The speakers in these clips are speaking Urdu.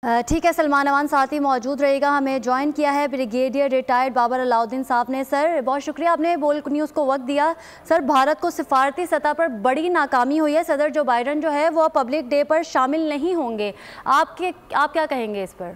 ٹھیک ہے، سلمان امان ساتھی موجود رہے گا. ہمیں جوائن کیا ہے بریگیڈیئر ریٹائرڈ بابر علاؤدین صاحب نے. سر بہت شکریہ، آپ نے بولک نیوز کو وقت دیا. سر بھارت کو سفارتی سطح پر بڑی ناکامی ہوئی ہے. صدر جو بائیڈن جو ہے وہ پبلک ڈے پر شامل نہیں ہوں گے. آپ کیا کہیں گے اس پر؟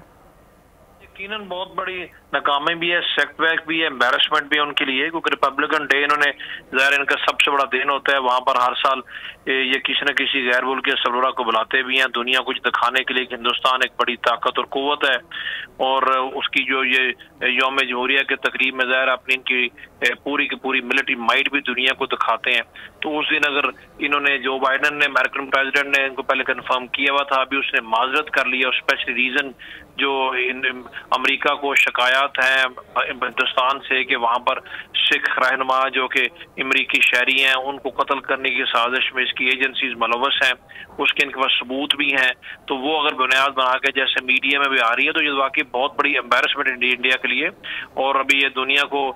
یقیناً بہت بڑی ناکامی بھی ہے، سیٹ بیک بھی ہے، امبیرسمنٹ بھی ہے ان کے لیے، کیونکہ ریپبلکن ڈے انہوں نے ظاہر ان کا سب سے بڑا دن ہوتا ہے. وہاں پر ہر سال یہ کسی نہ کسی غیر ملکی سربراہ کو بلاتے بھی ہیں دنیا کو دکھانے کے لیے کہ ہندوستان ایک بڑی طاقت اور قوت ہے. اور اس کی جو یہ یوم جمہوریہ کے تقریب میں ظاہر اپنی ان کی پوری کی پوری ملٹری مائٹ بھی دنیا کو دکھاتے ہیں. تو اس دن اگر انہوں نے جو بائیڈن نے امریکن پریزیڈنٹ نے ان کو پہلے کنفرم کیا ہوا تھا، ابھی اس نے معذرت کر لیا. اسپیشلی ریزن جو امریکہ کو شکایات ہیں ہندوستان سے کہ وہاں پر سکھ رہنما جو کہ امریکی شہری ہیں ان کو قتل کرنے کی سازش میں اس کی ایجنسیز ملوث ہیں، اس کے ان کے پاس ثبوت بھی ہیں. تو وہ اگر بنیاد بنا کے جیسے میڈیا میں بھی آ رہی ہے تو یہ واقعی بہت بڑی امبیرسمنٹ انڈیا کے لیے. اور ابھی یہ دنیا کو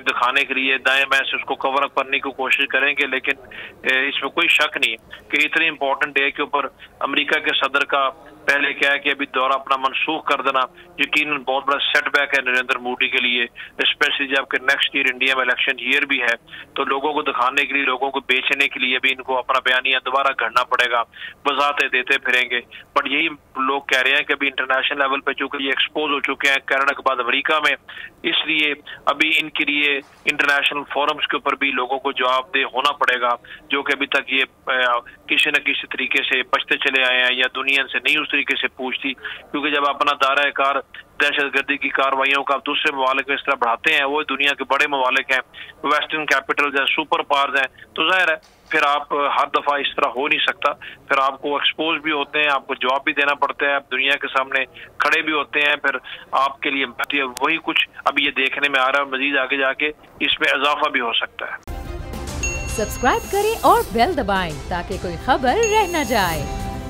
دکھانے کے لیے دائیں بائیں سے اس کو کور اپ کرنے کی کوشش کریں گے، لیکن اس میں کوئی شک نہیں کہ اتنی امپورٹنٹ ڈے کے اوپر امریکہ کے صدر کا پہلے کیا ہے کہ ابھی دورہ اپنا منسوخ کر دینا یقیناً بہت بڑا سیٹ بیک ہے نریندر مودی کے لیے، اسپیشلی جب کہ نیکسٹ ایئر انڈیا میں الیکشن ایئر بھی ہے. تو لوگوں کو دکھانے کے لیے، لوگوں کو بیچنے کے لیے بھی ان کو اپنا بیانیہ دوبارہ گھڑنا پڑے گا، وضاحتیں دیتے پھریں گے. بٹ یہی لوگ کہہ رہے ہیں کہ ابھی انٹرنیشنل لیول پہ چونکہ یہ ایکسپوز ہو چکے ہیں کینیڈا کے بعد امریکہ میں، اس لیے ابھی ان کے لیے انٹرنیشنل فورمز کے اوپر بھی لوگوں کو جواب دہ ہونا پڑے گا، جو کہ ابھی تک یہ کسی نہ کسی طریقے سے بچتے چلے آئے ہیں یا دنیا سے نہیں اس طریقے سے پوچھتی. کیونکہ جب اپنا دائرہ کار دہشت گردی کی کارروائیوں کا دوسرے ممالک میں اس طرح بڑھاتے ہیں، وہ دنیا کے بڑے ممالک ہیں، ویسٹرن کیپٹلز ہیں، سپر پاورز ہیں، تو ظاہر ہے پھر آپ ہر دفعہ اس طرح ہو نہیں سکتا. پھر آپ کو ایکسپوز بھی ہوتے ہیں، آپ کو جواب بھی دینا پڑتا ہے، آپ دنیا کے سامنے کھڑے بھی ہوتے ہیں. پھر آپ کے لیے وہی کچھ اب یہ دیکھنے میں آ رہا ہے، مزید آگے جا کے اس میں اضافہ بھی ہو سکتا ہے. سبسکرائب کریں اور بیل دبائیں تاکہ کوئی خبر رہ نہ جائے.